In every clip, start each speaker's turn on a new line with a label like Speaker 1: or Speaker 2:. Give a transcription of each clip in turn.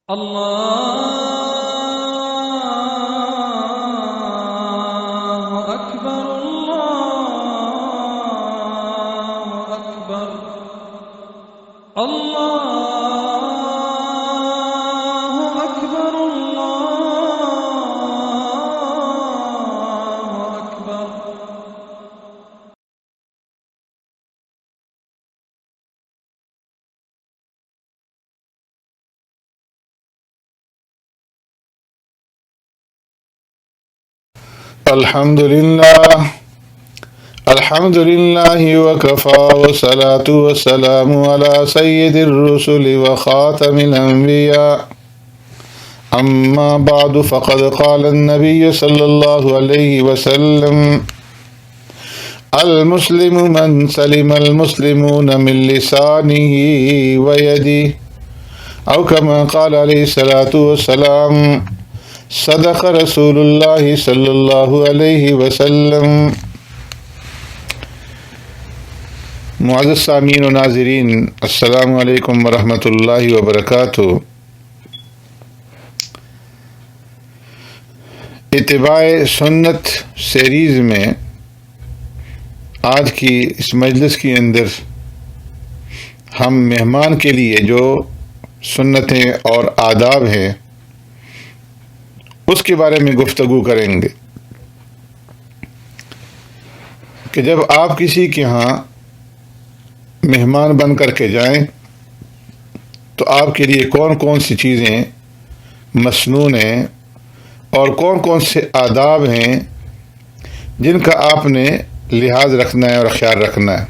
Speaker 1: الله أكبر الله أكبر الله أكبر الله أكبر.
Speaker 2: الحمد لله وكفى والصلاة والسلام على سيد الرسل وخاتم الأنبياء أما بعد فقد قال النبي صلى الله عليه وسلم المسلم من سلم المسلمون من لسانه ويده أو كما قال عليه الصلاة والسلام صدق رسول اللہ صلی اللہ علیہ وسلم. معزز سامعین و ناظرین، السلام علیکم ورحمۃ اللہ وبرکاتہ. اتباع سنت سیریز میں آج کی اس مجلس کے اندر ہم مہمان کے لیے جو سنتیں اور آداب ہیں اس کے بارے میں گفتگو کریں گے کہ جب آپ کسی کے ہاں مہمان بن کر کے جائیں تو آپ کے لیے کون کون سی چیزیں مسنون ہیں اور کون کون سے آداب ہیں جن کا آپ نے لحاظ رکھنا ہے اور خیال رکھنا ہے.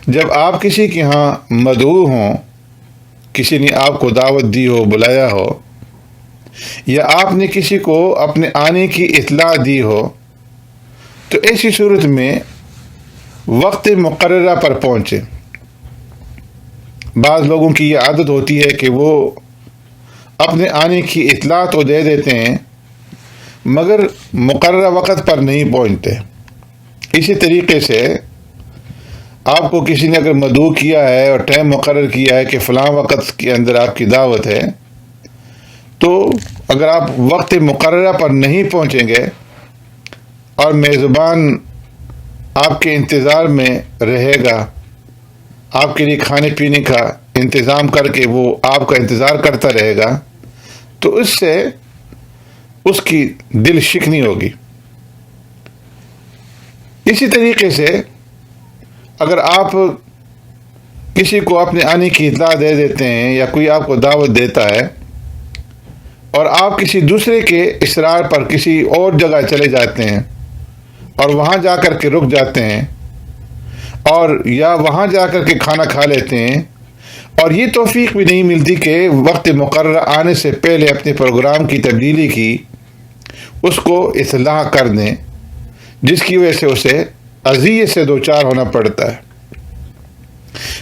Speaker 2: جب آپ کسی کے ہاں مدعو ہوں، کسی نے آپ کو دعوت دی ہو، بلایا ہو، یا آپ نے کسی کو اپنے آنے کی اطلاع دی ہو، تو ایسی صورت میں وقت مقررہ پر پہنچے. بعض لوگوں کی یہ عادت ہوتی ہے کہ وہ اپنے آنے کی اطلاع تو دے دیتے ہیں مگر مقررہ وقت پر نہیں پہنچتے. اسی طریقے سے آپ کو کسی نے اگر مدعو کیا ہے اور ٹائم مقرر کیا ہے کہ فلاں وقت کے اندر آپ کی دعوت ہے، تو اگر آپ وقت مقررہ پر نہیں پہنچیں گے اور میزبان آپ کے انتظار میں رہے گا، آپ کے لیے کھانے پینے کا انتظام کر کے وہ آپ کا انتظار کرتا رہے گا، تو اس سے اس کی دل شکنی ہوگی. اسی طریقے سے اگر آپ کسی کو اپنے آنے کی اطلاع دے دیتے ہیں یا کوئی آپ کو دعوت دیتا ہے اور آپ کسی دوسرے کے اصرار پر کسی اور جگہ چلے جاتے ہیں اور وہاں جا کر کے رک جاتے ہیں اور یا وہاں جا کر کے کھانا کھا لیتے ہیں اور یہ توفیق بھی نہیں ملتی کہ وقت مقررہ آنے سے پہلے اپنے پروگرام کی تبدیلی کی اس کو اصلاح کر دیں، جس کی وجہ سے اسے اذیت سے دوچار ہونا پڑتا ہے.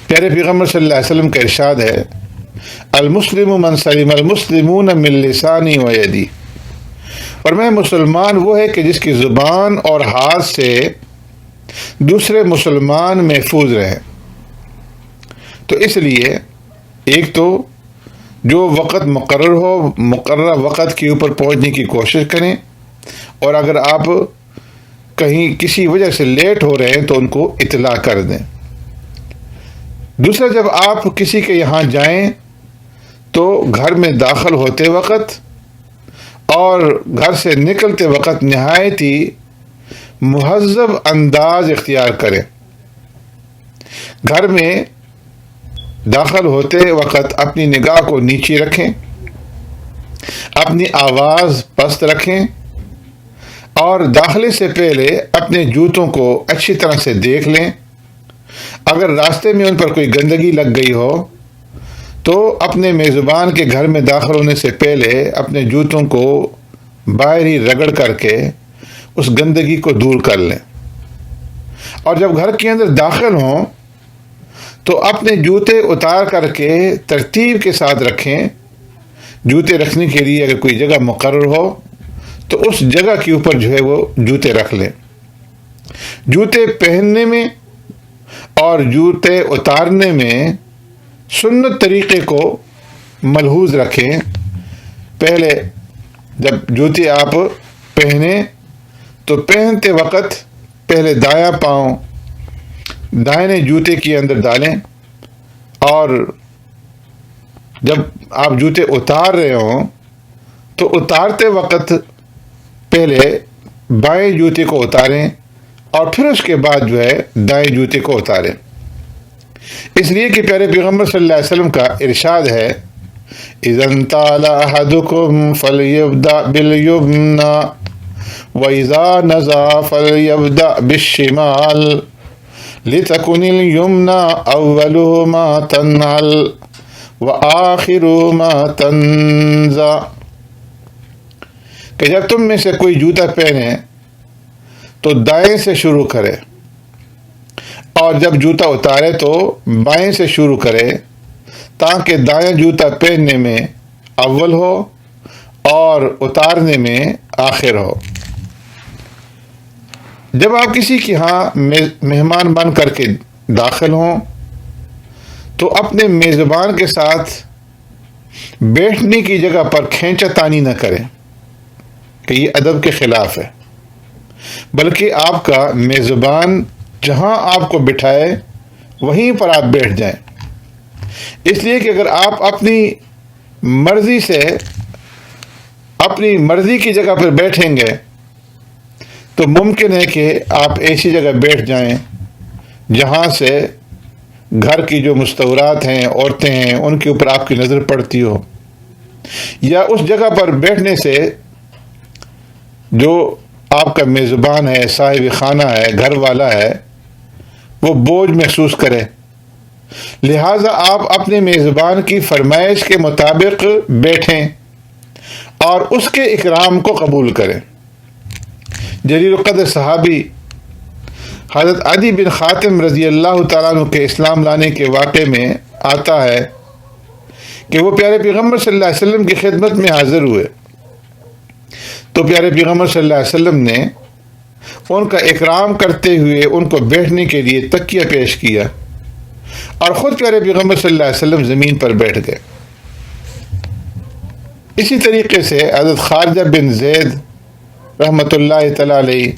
Speaker 2: پیارے پیغمبر صلی اللہ علیہ وسلم کا ارشاد ہے، المسلم من سلم المسلمون من لسانی و یدی. اور میں مسلمان وہ ہے کہ جس کی زبان اور ہاتھ سے دوسرے مسلمان محفوظ رہیں. تو اس لیے ایک تو جو وقت مقرر ہو، مقررہ وقت کے اوپر پہنچنے کی کوشش کریں، اور اگر آپ کہیں کسی وجہ سے لیٹ ہو رہے ہیں تو ان کو اطلاع کر دیں. دوسرا، جب آپ کسی کے یہاں جائیں تو گھر میں داخل ہوتے وقت اور گھر سے نکلتے وقت نہایت ہی مہذب انداز اختیار کریں. گھر میں داخل ہوتے وقت اپنی نگاہ کو نیچے رکھیں، اپنی آواز پست رکھیں اور داخلے سے پہلے اپنے جوتوں کو اچھی طرح سے دیکھ لیں. اگر راستے میں ان پر کوئی گندگی لگ گئی ہو تو اپنے میزبان کے گھر میں داخل ہونے سے پہلے اپنے جوتوں کو باہر ہی رگڑ کر کے اس گندگی کو دور کر لیں. اور جب گھر کے اندر داخل ہوں تو اپنے جوتے اتار کر کے ترتیب کے ساتھ رکھیں. جوتے رکھنے کے لیے اگر کوئی جگہ مقرر ہو تو اس جگہ کے اوپر جو ہے وہ جوتے رکھ لیں. جوتے پہننے میں اور جوتے اتارنے میں سنت طریقے کو ملحوظ رکھیں، پہلے جب جوتے آپ پہنیں تو پہنتے وقت پہلے دایاں پاؤں دائیں جوتے کے اندر ڈالیں، اور جب آپ جوتے اتار رہے ہوں تو اتارتے وقت پہلے بائیں جوتے کو اتاریں اور پھر اس کے بعد جو ہے دائیں جوتے کو اتاریں، اس لیے کہ پیارے پیغمبر صلی اللہ علیہ وسلم کا ارشاد ہے اذا انتعل احدكم فليبدأ باليمنى واذا نزع فليبدأ بالشمال لتكن اليمنى اول ما تنعل وآخر ما تنزع، کہ جب تم میں سے کوئی جوتا پہنے تو دائیں سے شروع کرے، اور جب جوتا اتارے تو بائیں سے شروع کرے، تاکہ دائیں جوتا پہننے میں اول ہو اور اتارنے میں آخر ہو۔ جب آپ کسی کے ہاں مہمان بن کر کے داخل ہوں تو اپنے میزبان کے ساتھ بیٹھنے کی جگہ پر کھینچا تانی نہ کریں کہ یہ ادب کے خلاف ہے، بلکہ آپ کا میزبان جہاں آپ کو بٹھائے وہیں پر آپ بیٹھ جائیں، اس لیے کہ اگر آپ اپنی مرضی سے اپنی مرضی کی جگہ پر بیٹھیں گے تو ممکن ہے کہ آپ ایسی جگہ بیٹھ جائیں جہاں سے گھر کی جو مستورات ہیں، عورتیں ہیں، ان کے اوپر آپ کی نظر پڑتی ہو، یا اس جگہ پر بیٹھنے سے جو آپ کا میزبان ہے، صاحب خانہ ہے، گھر والا ہے، وہ بوجھ محسوس کرے۔ لہٰذا آپ اپنے میزبان کی فرمائش کے مطابق بیٹھیں اور اس کے اکرام کو قبول کریں۔ جلیل القدر صحابی حضرت عدی بن خاتم رضی اللہ تعالیٰ عنہ کے اسلام لانے کے واقعے میں آتا ہے کہ وہ پیارے پیغمبر صلی اللہ علیہ وسلم کی خدمت میں حاضر ہوئے، تو پیارے پیغمبر صلی اللہ علیہ وسلم نے ان کا اکرام کرتے ہوئے ان کو بیٹھنے کے لیے تکیہ پیش کیا، اور خود پیارے پیغمبر صلی اللہ علیہ وسلم زمین پر بیٹھ گئے۔ اسی طریقے سے حضرت خارجہ بن زید رحمۃ اللہ تعالی علیہ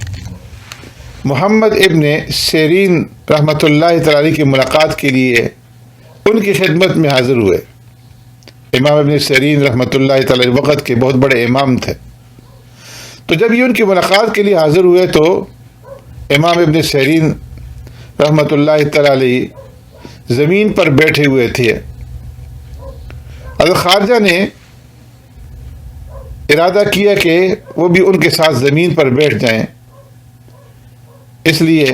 Speaker 2: محمد ابن سیرین رحمۃ اللہ تعالی علیہ کی ملاقات کے لیے ان کی خدمت میں حاضر ہوئے۔ امام ابن سیرین رحمۃ اللہ تعالی علیہ وقت کے بہت بڑے امام تھے، تو جب یہ ان کی ملاقات کے لیے حاضر ہوئے تو امام ابن سیرین رحمۃ اللہ تعالی علیہ زمین پر بیٹھے ہوئے تھے۔ حضرت خارجہ نے ارادہ کیا کہ وہ بھی ان کے ساتھ زمین پر بیٹھ جائیں، اس لیے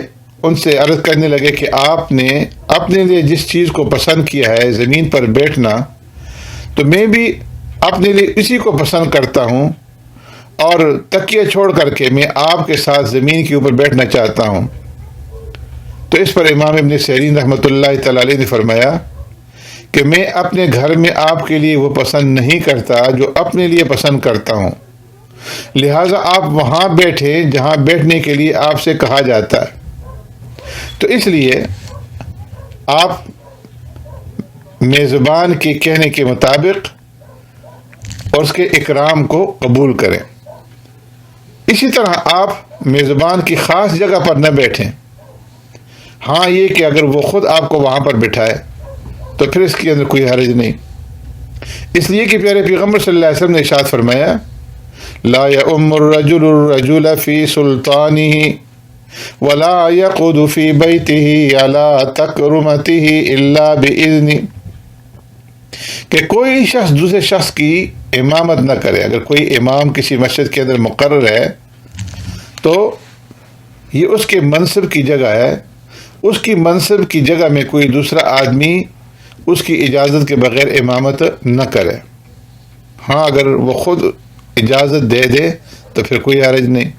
Speaker 2: ان سے عرض کرنے لگے کہ آپ نے اپنے لیے جس چیز کو پسند کیا ہے زمین پر بیٹھنا، تو میں بھی اپنے لیے اسی کو پسند کرتا ہوں، اور تکیہ چھوڑ کر کے میں آپ کے ساتھ زمین کے اوپر بیٹھنا چاہتا ہوں۔ تو اس پر امام ابن سیرین رحمۃ اللہ تعالی علیہ نے فرمایا کہ میں اپنے گھر میں آپ کے لیے وہ پسند نہیں کرتا جو اپنے لیے پسند کرتا ہوں، لہٰذا آپ وہاں بیٹھیں جہاں بیٹھنے کے لیے آپ سے کہا جاتا ہے۔ تو اس لیے آپ میزبان کے کہنے کے مطابق اور اس کے اکرام کو قبول کریں۔ اسی طرح آپ میزبان کی خاص جگہ پر نہ بیٹھیں، ہاں یہ کہ اگر وہ خود آپ کو وہاں پر بٹھائے تو پھر اس کے اندر کوئی حرج نہیں، اس لیے کہ پیارے پیغمبر صلی اللہ علیہ وسلم نے ارشاد فرمایا لا يؤم الرجل الرجل في سلطانه ولا يقعد في بيته على تكرمته الا باذنه، کہ کوئی شخص دوسرے شخص کی امامت نہ کرے۔ اگر کوئی امام کسی مسجد کے اندر مقرر ہے تو یہ اس کے منصب کی جگہ ہے، اس کی منصب کی جگہ میں کوئی دوسرا آدمی اس کی اجازت کے بغیر امامت نہ کرے۔ ہاں اگر وہ خود اجازت دے دے تو پھر کوئی حرج نہیں۔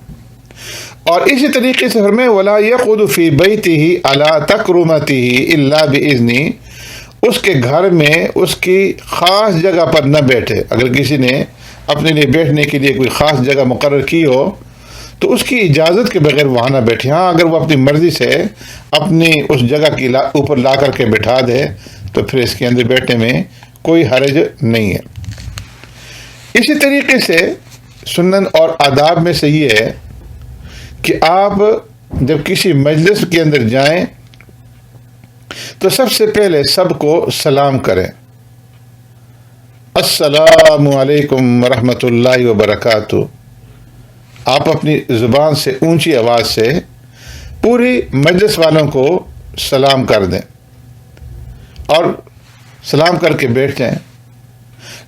Speaker 2: اور اسی طریقے سے فرمائے وَلَا يَقْعُدُ فِي بَيْتِهِ عَلَىٰ تَكْرُمَتِهِ إِلَّا بِإِذْنِهِ، اس کے گھر میں اس کی خاص جگہ پر نہ بیٹھے۔ اگر کسی نے اپنے لیے بیٹھنے کے لیے کوئی خاص جگہ مقرر کی ہو تو اس کی اجازت کے بغیر وہاں نہ بیٹھے۔ ہاں اگر وہ اپنی مرضی سے اپنی اس جگہ کی اوپر لا کر کے بٹھا دے تو پھر اس کے اندر بیٹھنے میں کوئی حرج نہیں ہے۔ اسی طریقے سے سنن اور آداب میں سے یہ ہے کہ آپ جب کسی مجلس کے اندر جائیں تو سب سے پہلے سب کو سلام کریں، السلام علیکم ورحمۃ اللہ وبرکاتہ۔ آپ اپنی زبان سے اونچی آواز سے پوری مجلس والوں کو سلام کر دیں اور سلام کر کے بیٹھ جائیں۔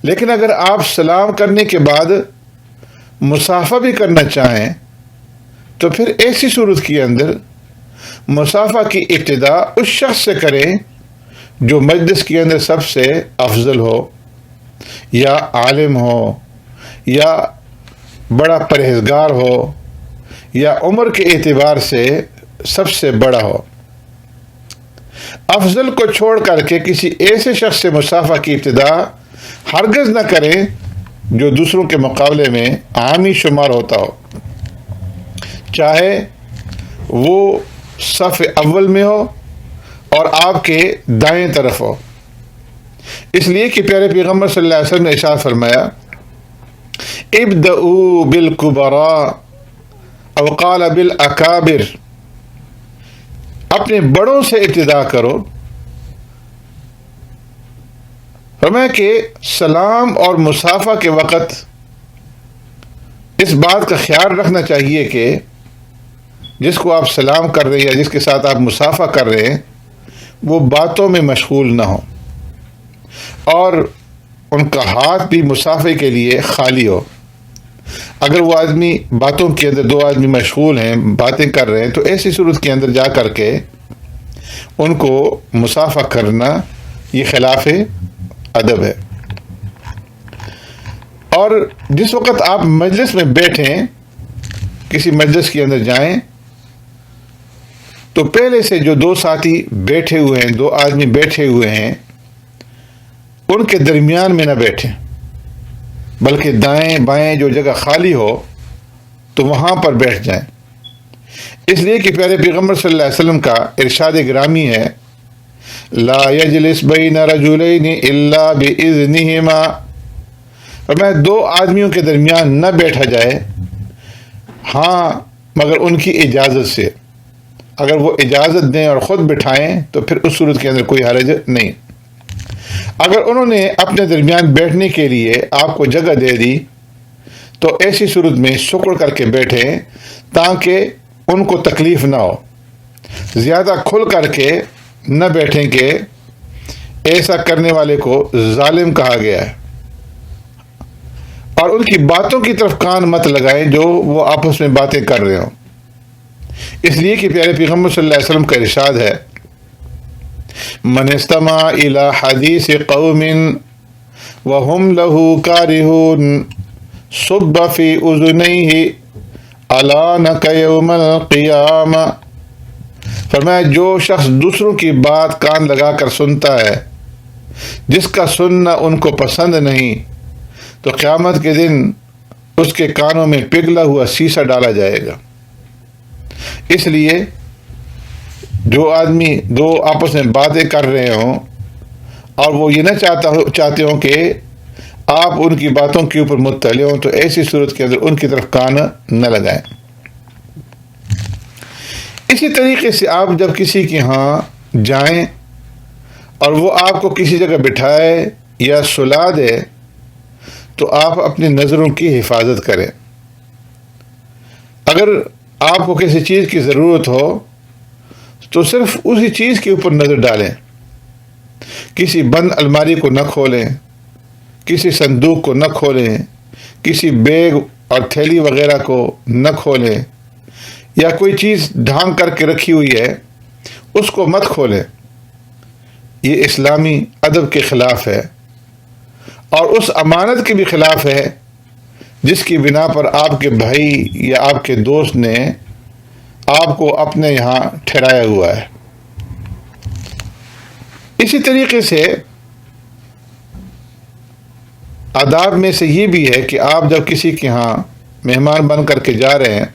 Speaker 2: لیکن اگر آپ سلام کرنے کے بعد مصافحہ بھی کرنا چاہیں تو پھر ایسی صورت کے اندر مصافحہ کی ابتدا اس شخص سے کریں جو مجلس کے اندر سب سے افضل ہو، یا عالم ہو، یا بڑا پرہیزگار ہو، یا عمر کے اعتبار سے سب سے بڑا ہو۔ افضل کو چھوڑ کر کے کسی ایسے شخص سے مصافحہ کی ابتدا ہرگز نہ کریں جو دوسروں کے مقابلے میں عامی شمار ہوتا ہو، چاہے وہ صف اول میں ہو اور آپ کے دائیں طرف ہو۔ اس لیے کہ پیارے پیغمبر صلی اللہ علیہ وسلم نے ارشاد فرمایا، ابدؤوا بالکبراء او قال بالاکابر، اپنے بڑوں سے ابتدا کرو۔ فرمایا کہ سلام اور مصافحہ کے وقت اس بات کا خیال رکھنا چاہیے کہ جس کو آپ سلام کر رہے ہیں یا جس کے ساتھ آپ مصافحہ کر رہے ہیں وہ باتوں میں مشغول نہ ہو اور ان کا ہاتھ بھی مصافحے کے لیے خالی ہو۔ اگر وہ آدمی باتوں کے اندر، دو آدمی مشغول ہیں، باتیں کر رہے ہیں، تو ایسی صورت کے اندر جا کر کے ان کو مصافحہ کرنا یہ خلاف ادب ہے۔ اور جس وقت آپ مجلس میں بیٹھیں، کسی مجلس کے اندر جائیں، تو پہلے سے جو دو ساتھی بیٹھے ہوئے ہیں، دو آدمی بیٹھے ہوئے ہیں، ان کے درمیان میں نہ بیٹھیں، بلکہ دائیں بائیں جو جگہ خالی ہو تو وہاں پر بیٹھ جائیں۔ اس لیے کہ پیارے پیغمبر صلی اللہ علیہ وسلم کا ارشاد گرامی ہے، لا یجلس بین رجلین الا باذنہما، فرمایا دو آدمیوں کے درمیان نہ بیٹھا جائے ہاں مگر ان کی اجازت سے۔ اگر وہ اجازت دیں اور خود بٹھائیں تو پھر اس صورت کے اندر کوئی حرج نہیں۔ اگر انہوں نے اپنے درمیان بیٹھنے کے لیے آپ کو جگہ دے دی تو ایسی صورت میں سکڑ کر کے بیٹھیں تاکہ ان کو تکلیف نہ ہو۔ زیادہ کھل کر کے نہ بیٹھیں کہ ایسا کرنے والے کو ظالم کہا گیا ہے، اور ان کی باتوں کی طرف کان مت لگائیں جو وہ آپس میں باتیں کر رہے ہوں۔ اس لیے کہ پیارے پیغمبر صلی اللہ علیہ وسلم کا ارشاد ہے، من استمع الى حدیث قوم وهم له کارہون صب فی اذنیہ علانک یوم القیامہ، فرمایا جو شخص دوسروں کی بات کان لگا کر سنتا ہے جس کا سننا ان کو پسند نہیں، تو قیامت کے دن اس کے کانوں میں پگھلا ہوا سیسا ڈالا جائے گا۔ اس لیے جو آدمی دو آپس میں باتیں کر رہے ہوں اور وہ یہ نہ چاہتے ہوں کہ آپ ان کی باتوں کے اوپر مطلع ہوں، تو ایسی صورت کے اندر ان کی طرف کان نہ لگائیں۔ اسی طریقے سے آپ جب کسی کے ہاں جائیں اور وہ آپ کو کسی جگہ بٹھائے یا سلا دے تو آپ اپنی نظروں کی حفاظت کریں۔ اگر آپ کو کسی چیز کی ضرورت ہو تو صرف اسی چیز کے اوپر نظر ڈالیں، کسی بند الماری کو نہ کھولیں، کسی صندوق کو نہ کھولیں، کسی بیگ اور تھیلی وغیرہ کو نہ کھولیں، یا کوئی چیز ڈھانک کر کے رکھی ہوئی ہے اس کو مت کھولیں۔ یہ اسلامی ادب کے خلاف ہے اور اس امانت کے بھی خلاف ہے جس کی بنا پر آپ کے بھائی یا آپ کے دوست نے آپ کو اپنے یہاں ٹھہرایا ہوا ہے۔ اسی طریقے سے آداب میں سے یہ بھی ہے کہ آپ جب کسی کے ہاں مہمان بن کر کے جا رہے ہیں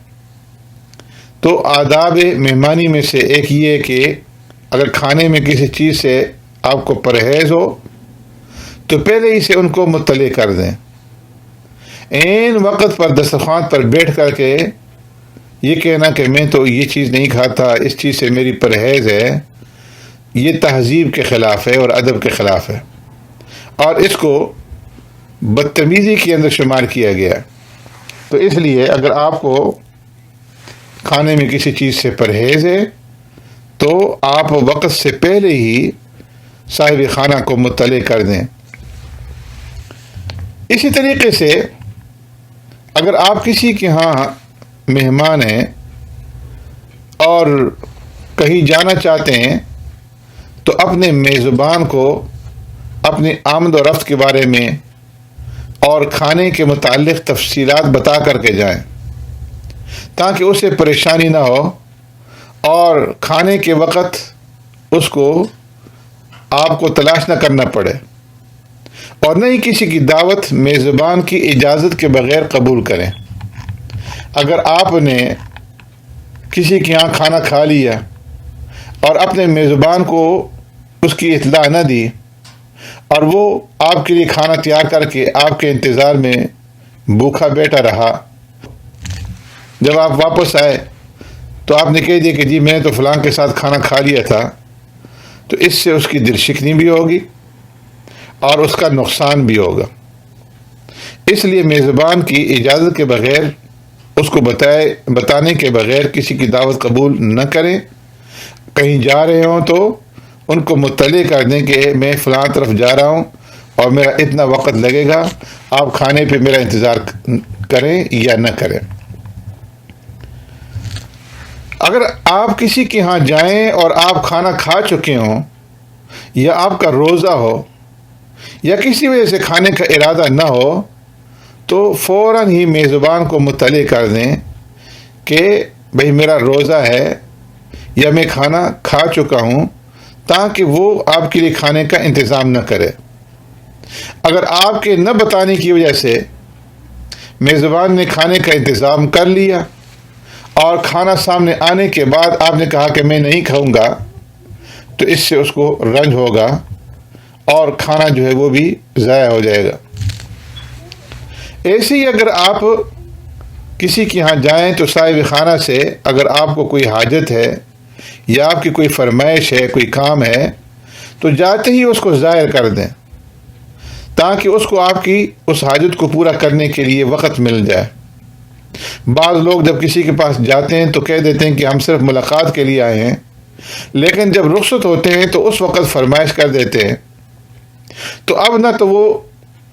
Speaker 2: تو آداب مہمانی میں سے ایک یہ ہے کہ اگر کھانے میں کسی چیز سے آپ کو پرہیز ہو تو پہلے ہی سے ان کو مطلع کر دیں۔ عین وقت پر دسترخوان پر بیٹھ کر کے یہ کہنا کہ میں تو یہ چیز نہیں کھاتا، اس چیز سے میری پرہیز ہے، یہ تہذیب کے خلاف ہے اور ادب کے خلاف ہے، اور اس کو بدتمیزی کے اندر شمار کیا گیا۔ تو اس لیے اگر آپ کو کھانے میں کسی چیز سے پرہیز ہے تو آپ وقت سے پہلے ہی صاحب خانہ کو مطلع کر دیں۔ اسی طریقے سے اگر آپ کسی کے ہاں مہمان ہیں اور کہیں جانا چاہتے ہیں تو اپنے میزبان کو اپنی آمد و رفت کے بارے میں اور کھانے کے متعلق تفصیلات بتا کر کے جائیں، تاکہ اسے پریشانی نہ ہو اور کھانے کے وقت اس کو آپ کو تلاش نہ کرنا پڑے، اور نہ ہی کسی کی دعوت میزبان کی اجازت کے بغیر قبول کریں۔ اگر آپ نے کسی کے ہاں کھانا کھا لیا اور اپنے میزبان کو اس کی اطلاع نہ دی اور وہ آپ کے لیے کھانا تیار کر کے آپ کے انتظار میں بھوکا بیٹھا رہا، جب آپ واپس آئے تو آپ نے کہہ دیا کہ جی میں نے تو فلاں کے ساتھ کھانا کھا لیا تھا، تو اس سے اس کی دل شکنی بھی ہوگی اور اس کا نقصان بھی ہوگا۔ اس لیے میزبان کی اجازت کے بغیر، اس کو بتانے کے بغیر کسی کی دعوت قبول نہ کریں۔ کہیں جا رہے ہوں تو ان کو مطلع کر دیں کہ میں فلاں طرف جا رہا ہوں اور میرا اتنا وقت لگے گا، آپ کھانے پہ میرا انتظار کریں یا نہ کریں۔ اگر آپ کسی کے ہاں جائیں اور آپ کھانا کھا چکے ہوں یا آپ کا روزہ ہو یا کسی وجہ سے کھانے کا ارادہ نہ ہو تو فوراً ہی میزبان کو مطلع کر دیں کہ بھئی میرا روزہ ہے یا میں کھانا کھا چکا ہوں، تاکہ وہ آپ کے لیے کھانے کا انتظام نہ کرے۔ اگر آپ کے نہ بتانے کی وجہ سے میزبان نے کھانے کا انتظام کر لیا اور کھانا سامنے آنے کے بعد آپ نے کہا کہ میں نہیں کھاؤں گا، تو اس سے اس کو رنج ہوگا اور کھانا جو ہے وہ بھی ضائع ہو جائے گا۔ ایسے ہی اگر آپ کسی کے ہاں جائیں تو صاحب خانہ سے اگر آپ کو کوئی حاجت ہے یا آپ کی کوئی فرمائش ہے، کوئی کام ہے، تو جاتے ہی اس کو ظاہر کر دیں، تاکہ اس کو آپ کی اس حاجت کو پورا کرنے کے لیے وقت مل جائے۔ بعض لوگ جب کسی کے پاس جاتے ہیں تو کہہ دیتے ہیں کہ ہم صرف ملاقات کے لیے آئے ہیں، لیکن جب رخصت ہوتے ہیں تو اس وقت فرمائش کر دیتے ہیں، تو اب نہ تو وہ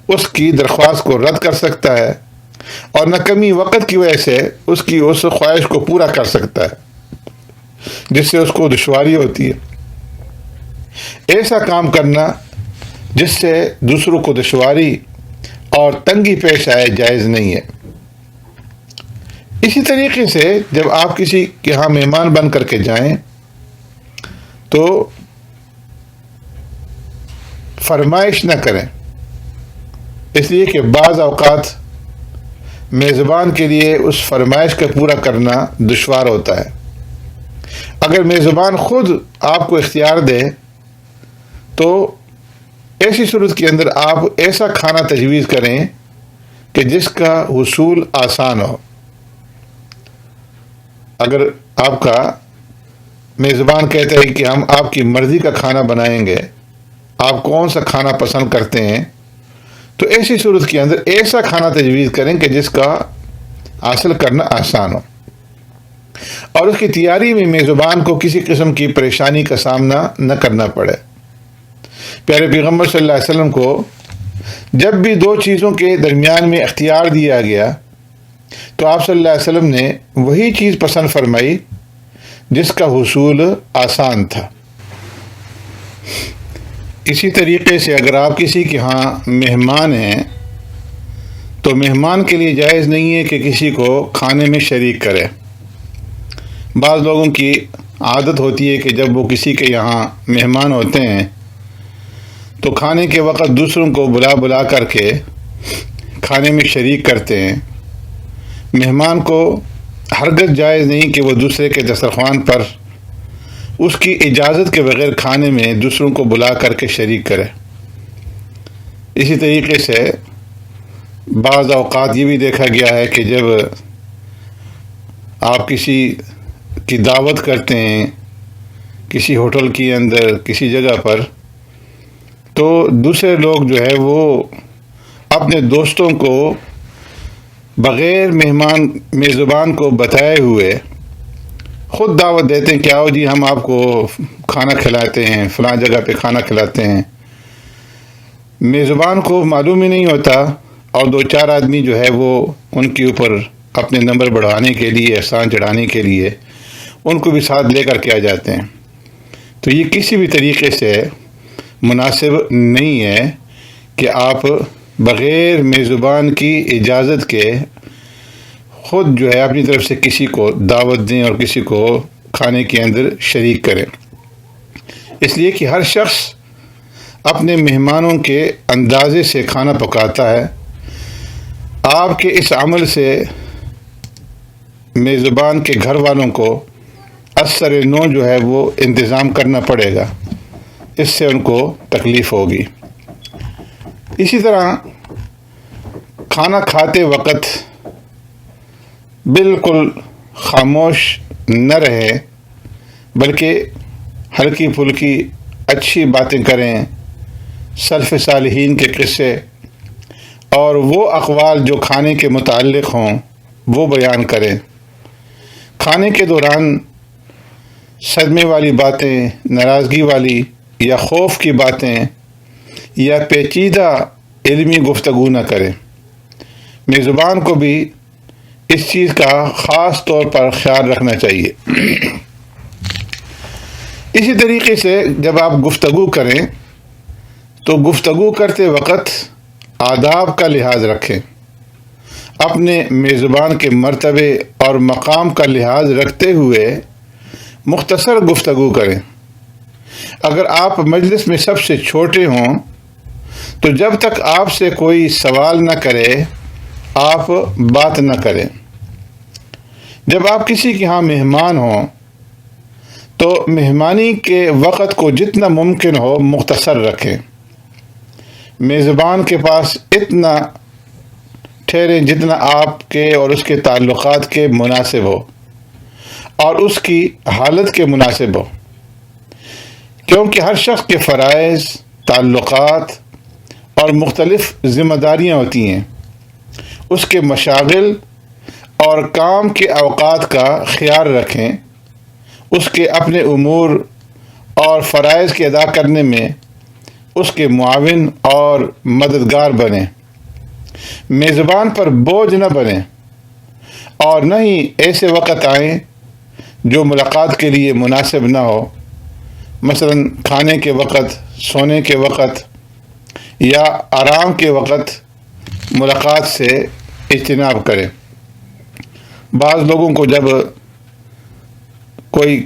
Speaker 2: اس کی درخواست کو رد کر سکتا ہے اور نہ کمی وقت کی وجہ سے اس کی اس خواہش کو پورا کر سکتا ہے، جس سے اس کو دشواری ہوتی ہے۔ ایسا کام کرنا جس سے دوسروں کو دشواری اور تنگی پیش آئے جائز نہیں ہے۔ اسی طریقے سے جب آپ کسی کے ہاں مہمان بن کر کے جائیں تو فرمائش نہ کریں، اس لیے کہ بعض اوقات میزبان کے لیے اس فرمائش کا پورا کرنا دشوار ہوتا ہے۔ اگر میزبان خود آپ کو اختیار دے تو ایسی صورت کے اندر آپ ایسا کھانا تجویز کریں کہ جس کا حصول آسان ہو۔ اگر آپ کا میزبان کہتا ہے کہ ہم آپ کی مرضی کا کھانا بنائیں گے، آپ کون سا کھانا پسند کرتے ہیں، تو ایسی صورت کے اندر ایسا کھانا تجویز کریں کہ جس کا حاصل کرنا آسان ہو اور اس کی تیاری میں میزبان کو کسی قسم کی پریشانی کا سامنا نہ کرنا پڑے۔ پیارے پیغمبر صلی اللہ علیہ وسلم کو جب بھی دو چیزوں کے درمیان میں اختیار دیا گیا تو آپ صلی اللہ علیہ وسلم نے وہی چیز پسند فرمائی جس کا حصول آسان تھا۔ اسی طریقے سے اگر آپ کسی کے ہاں مہمان ہیں تو مہمان کے لیے جائز نہیں ہے کہ کسی کو کھانے میں شریک کرے۔ بعض لوگوں کی عادت ہوتی ہے کہ جب وہ کسی کے یہاں مہمان ہوتے ہیں تو کھانے کے وقت دوسروں کو بلا کر کے کھانے میں شریک کرتے ہیں۔ مہمان کو ہرگز جائز نہیں کہ وہ دوسرے کے دسترخوان پر اس کی اجازت کے بغیر کھانے میں دوسروں کو بلا کر کے شریک کرے۔ اسی طریقے سے بعض اوقات یہ بھی دیکھا گیا ہے کہ جب آپ کسی کی دعوت کرتے ہیں کسی ہوٹل کے اندر کسی جگہ پر، تو دوسرے لوگ جو ہے وہ اپنے دوستوں کو بغیر مہمان میزبان کو بتائے ہوئے خود دعوت دیتے ہیں کہ آؤ جی ہم آپ کو کھانا کھلاتے ہیں، فلاں جگہ پہ کھانا کھلاتے ہیں۔ میزبان کو معلوم ہی نہیں ہوتا، اور دو چار آدمی جو ہے وہ ان کے اوپر اپنے نمبر بڑھانے کے لیے، احسان چڑھانے کے لیے ان کو بھی ساتھ لے کر کے آ جاتے ہیں۔ تو یہ کسی بھی طریقے سے مناسب نہیں ہے کہ آپ بغیر میزبان کی اجازت کے خود جو ہے اپنی طرف سے کسی کو دعوت دیں اور کسی کو کھانے کے اندر شریک کریں، اس لیے کہ ہر شخص اپنے مہمانوں کے اندازے سے کھانا پکاتا ہے۔ آپ کے اس عمل سے میزبان کے گھر والوں کو اثر نو جو ہے وہ انتظام کرنا پڑے گا، اس سے ان کو تکلیف ہوگی۔ اسی طرح کھانا کھاتے وقت بالکل خاموش نہ رہے، بلکہ ہلکی پھلکی اچھی باتیں کریں، سلف صالحین کے قصے اور وہ اقوال جو کھانے کے متعلق ہوں وہ بیان کریں۔ کھانے کے دوران صدمے والی باتیں، ناراضگی والی یا خوف کی باتیں یا پیچیدہ علمی گفتگو نہ کریں۔ میزبان کو بھی اس چیز کا خاص طور پر خیال رکھنا چاہیے۔ اسی طریقے سے جب آپ گفتگو کریں تو گفتگو کرتے وقت آداب کا لحاظ رکھیں، اپنے میزبان کے مرتبے اور مقام کا لحاظ رکھتے ہوئے مختصر گفتگو کریں۔ اگر آپ مجلس میں سب سے چھوٹے ہوں تو جب تک آپ سے کوئی سوال نہ کرے آپ بات نہ کریں۔ جب آپ کسی کے ہاں مہمان ہوں تو مہمانی کے وقت کو جتنا ممکن ہو مختصر رکھیں۔ میزبان کے پاس اتنا ٹھہریں جتنا آپ کے اور اس کے تعلقات کے مناسب ہو اور اس کی حالت کے مناسب ہو، کیونکہ ہر شخص کے فرائض، تعلقات اور مختلف ذمہ داریاں ہوتی ہیں۔ اس کے مشاغل اور کام کے اوقات کا خیال رکھیں، اس کے اپنے امور اور فرائض کے ادا کرنے میں اس کے معاون اور مددگار بنیں۔ میزبان پر بوجھ نہ بنیں اور نہ ہی ایسے وقت آئیں جو ملاقات کے لیے مناسب نہ ہو، مثلا کھانے کے وقت، سونے کے وقت یا آرام کے وقت ملاقات سے اجتناب کریں۔ بعض لوگوں کو جب کوئی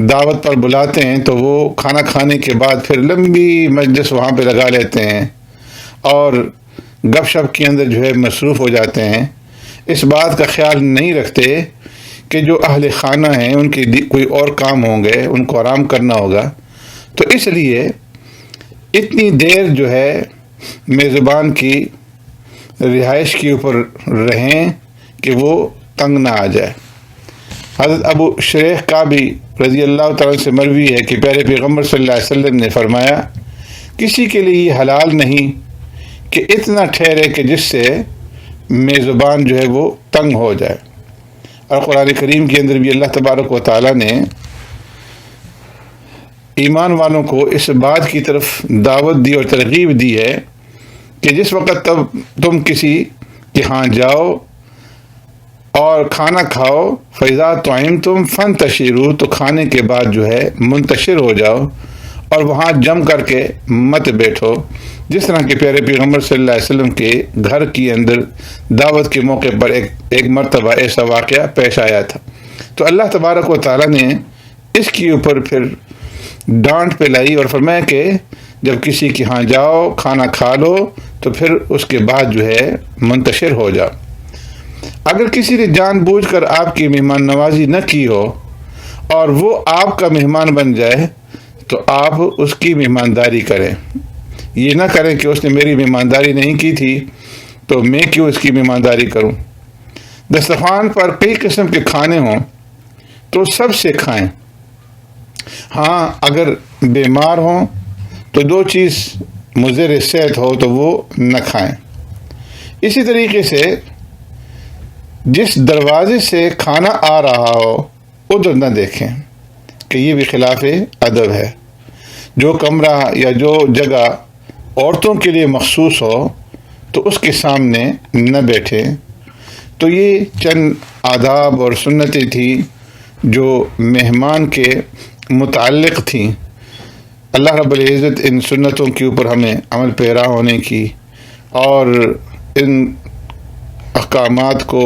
Speaker 2: دعوت پر بلاتے ہیں تو وہ کھانا کھانے کے بعد پھر لمبی مجلس وہاں پہ لگا لیتے ہیں اور گپ شپ کے اندر جو ہے مصروف ہو جاتے ہیں، اس بات کا خیال نہیں رکھتے کہ جو اہل خانہ ہیں ان کے کوئی اور کام ہوں گے، ان کو آرام کرنا ہوگا۔ تو اس لیے اتنی دیر جو ہے میزبان کی رہائش کے اوپر رہیں کہ وہ تنگ نہ آ جائے۔ حضرت ابو شریح کعبی رضی اللہ تعالیٰ سے مروی ہے کہ پیارے پیغمبر صلی اللہ علیہ وسلم نے فرمایا، کسی کے لیے یہ حلال نہیں کہ اتنا ٹھہرے کہ جس سے میزبان جو ہے وہ تنگ ہو جائے۔ اور قرآن کریم کے اندر بھی اللہ تبارک و تعالیٰ نے ایمان والوں کو اس بات کی طرف دعوت دی اور ترغیب دی ہے کہ جس وقت تم کسی کے ہاں جاؤ اور کھانا کھاؤ، فَإِذَا طُعِمْتُمْ فَانْتَشِرُوا، تو کھانے کے بعد جو ہے منتشر ہو جاؤ اور وہاں جم کر کے مت بیٹھو، جس طرح کہ پیارے پیغمبر صلی اللہ علیہ وسلم کے گھر کے اندر دعوت کے موقع پر ایک مرتبہ ایسا واقعہ پیش آیا تھا۔ تو اللہ تبارک و تعالیٰ نے اس کے اوپر پھر ڈانٹ پہ لائی اور فرمایا کہ جب کسی کے ہاں جاؤ کھانا کھا لو تو پھر اس کے بعد جو ہے منتشر ہو جاؤ۔ اگر کسی نے جان بوجھ کر آپ کی مہمان نوازی نہ کی ہو اور وہ آپ کا مہمان بن جائے تو آپ اس کی مہمانداری کریں، یہ نہ کریں کہ اس نے میری مہمانداری نہیں کی تھی تو میں کیوں اس کی مہمانداری کروں۔ دسترخوان پر کئی قسم کے کھانے ہوں تو سب سے کھائیں، ہاں اگر بیمار ہوں تو 2 چیز مضر صحت ہو تو وہ نہ کھائیں۔ اسی طریقے سے جس دروازے سے کھانا آ رہا ہو ادھر نہ دیکھیں کہ یہ بھی خلاف ادب ہے۔ جو کمرہ یا جو جگہ عورتوں کے لیے مخصوص ہو تو اس کے سامنے نہ بیٹھیں۔ تو یہ چند آداب اور سنتیں تھیں جو مہمان کے متعلق تھیں۔ اللہ رب العزت ان سنتوں کے اوپر ہمیں عمل پیرا ہونے کی اور ان احکامات کو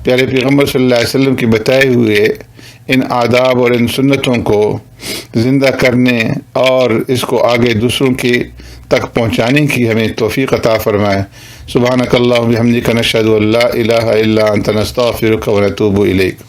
Speaker 2: پیارے پیغمبر صلی اللہ علیہ وسلم کے بتائے ہوئے ان آداب اور ان سنتوں کو زندہ کرنے اور اس کو آگے دوسروں کے تک پہنچانے کی ہمیں توفیق عطا فرمائے۔ سبحانک اللہم و بحمدک نشہد ان لا الہ الا انت نستغفرک و نتوب الیک۔